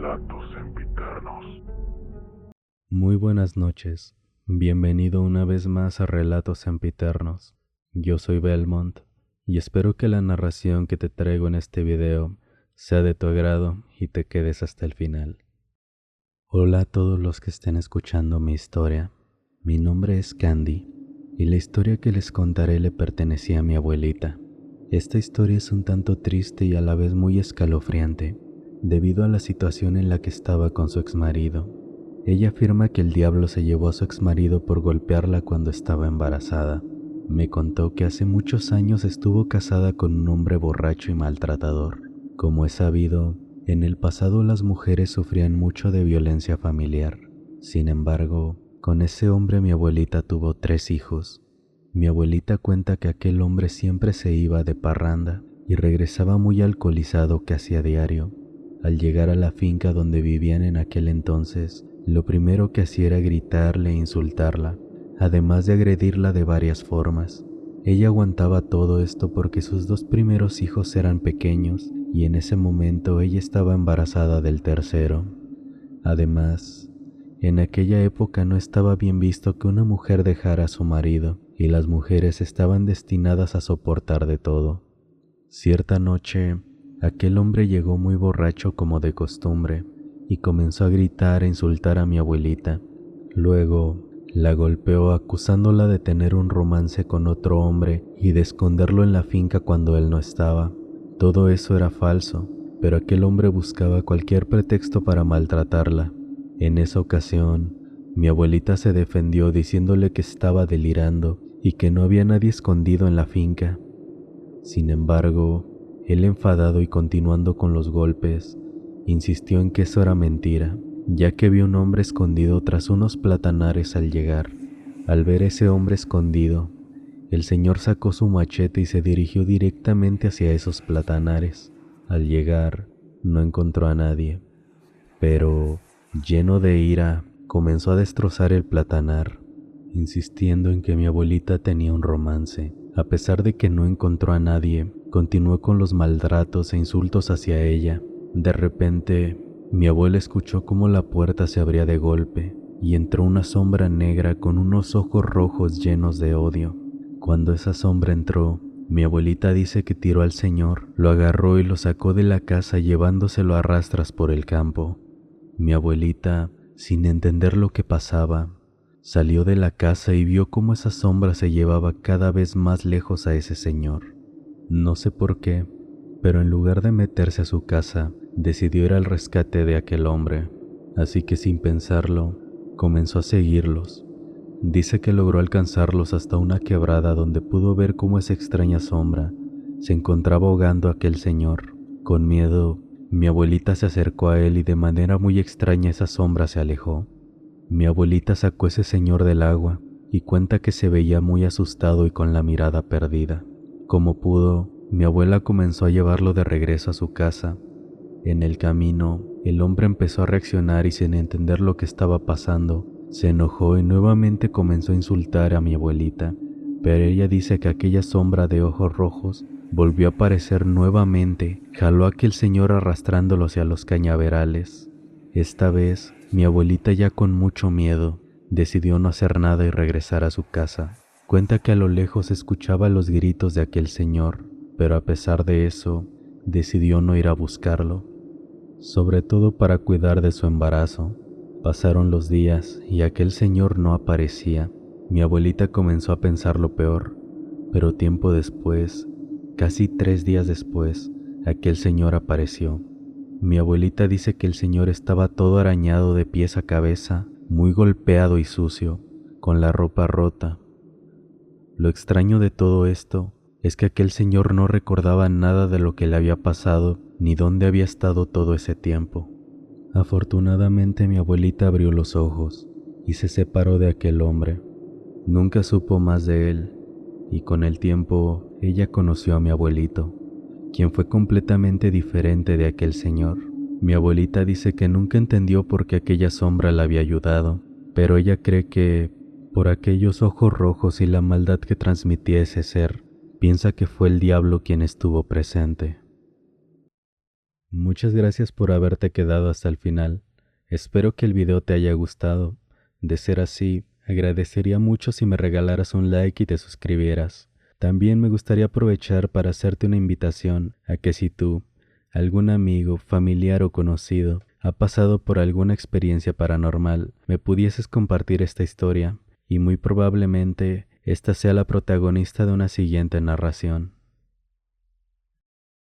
Relatos Sempiternos. Muy buenas noches, bienvenido una vez más a Relatos Sempiternos. Yo soy Belmont y espero que la narración que te traigo en este video sea de tu agrado y te quedes hasta el final. Hola a todos los que estén escuchando mi historia. Mi nombre es Candy y la historia que les contaré le pertenecía a mi abuelita. Esta historia es un tanto triste y a la vez muy escalofriante, debido a la situación en la que estaba con su exmarido. Ella afirma que el diablo se llevó a su exmarido por golpearla cuando estaba embarazada. Me contó que hace muchos años estuvo casada con un hombre borracho y maltratador. Como es sabido, en el pasado las mujeres sufrían mucho de violencia familiar. Sin embargo, con ese hombre mi abuelita tuvo 3 hijos. Mi abuelita cuenta que aquel hombre siempre se iba de parranda y regresaba muy alcoholizado casi a diario. Al llegar a la finca donde vivían en aquel entonces, lo primero que hacía era gritarle e insultarla, además de agredirla de varias formas. Ella aguantaba todo esto porque sus 2 primeros hijos eran pequeños y en ese momento ella estaba embarazada del tercero. Además, en aquella época no estaba bien visto que una mujer dejara a su marido y las mujeres estaban destinadas a soportar de todo. Cierta noche, aquel hombre llegó muy borracho como de costumbre y comenzó a gritar e insultar a mi abuelita. Luego, la golpeó acusándola de tener un romance con otro hombre y de esconderlo en la finca cuando él no estaba. Todo eso era falso, pero aquel hombre buscaba cualquier pretexto para maltratarla. En esa ocasión, mi abuelita se defendió diciéndole que estaba delirando y que no había nadie escondido en la finca. Sin embargo, él, enfadado y continuando con los golpes, insistió en que eso era mentira, ya que vio un hombre escondido tras unos platanares al llegar. Al ver ese hombre escondido, el señor sacó su machete y se dirigió directamente hacia esos platanares. Al llegar, no encontró a nadie, pero, lleno de ira, comenzó a destrozar el platanar, insistiendo en que mi abuelita tenía un romance. A pesar de que no encontró a nadie, continuó con los maltratos e insultos hacia ella. De repente, mi abuela escuchó cómo la puerta se abría de golpe y entró una sombra negra con unos ojos rojos llenos de odio. Cuando esa sombra entró, mi abuelita dice que tiró al señor, lo agarró y lo sacó de la casa llevándoselo a rastras por el campo. Mi abuelita, sin entender lo que pasaba, salió de la casa y vio cómo esa sombra se llevaba cada vez más lejos a ese señor. No sé por qué, pero en lugar de meterse a su casa, decidió ir al rescate de aquel hombre. Así que sin pensarlo, comenzó a seguirlos. Dice que logró alcanzarlos hasta una quebrada donde pudo ver cómo esa extraña sombra se encontraba ahogando a aquel señor. Con miedo, mi abuelita se acercó a él y de manera muy extraña esa sombra se alejó. Mi abuelita sacó a ese señor del agua y cuenta que se veía muy asustado y con la mirada perdida. Como pudo, mi abuela comenzó a llevarlo de regreso a su casa. En el camino, el hombre empezó a reaccionar y sin entender lo que estaba pasando, se enojó y nuevamente comenzó a insultar a mi abuelita, pero ella dice que aquella sombra de ojos rojos volvió a aparecer nuevamente, jaló a aquel señor arrastrándolo hacia los cañaverales. Esta vez, mi abuelita, ya con mucho miedo, decidió no hacer nada y regresar a su casa. Cuenta que a lo lejos escuchaba los gritos de aquel señor, pero a pesar de eso, decidió no ir a buscarlo, sobre todo para cuidar de su embarazo. Pasaron los días y aquel señor no aparecía. Mi abuelita comenzó a pensar lo peor, pero tiempo después, casi 3 días después, aquel señor apareció. Mi abuelita dice que el señor estaba todo arañado de pies a cabeza, muy golpeado y sucio, con la ropa rota. Lo extraño de todo esto es que aquel señor no recordaba nada de lo que le había pasado ni dónde había estado todo ese tiempo. Afortunadamente mi abuelita abrió los ojos y se separó de aquel hombre. Nunca supo más de él y con el tiempo ella conoció a mi abuelito, quien fue completamente diferente de aquel señor. Mi abuelita dice que nunca entendió por qué aquella sombra la había ayudado, pero ella cree que, por aquellos ojos rojos y la maldad que transmitía ese ser, piensa que fue el diablo quien estuvo presente. Muchas gracias por haberte quedado hasta el final. Espero que el video te haya gustado. De ser así, agradecería mucho si me regalaras un like y te suscribieras. También me gustaría aprovechar para hacerte una invitación a que si tú, algún amigo, familiar o conocido, ha pasado por alguna experiencia paranormal, me pudieses compartir esta historia y muy probablemente esta sea la protagonista de una siguiente narración.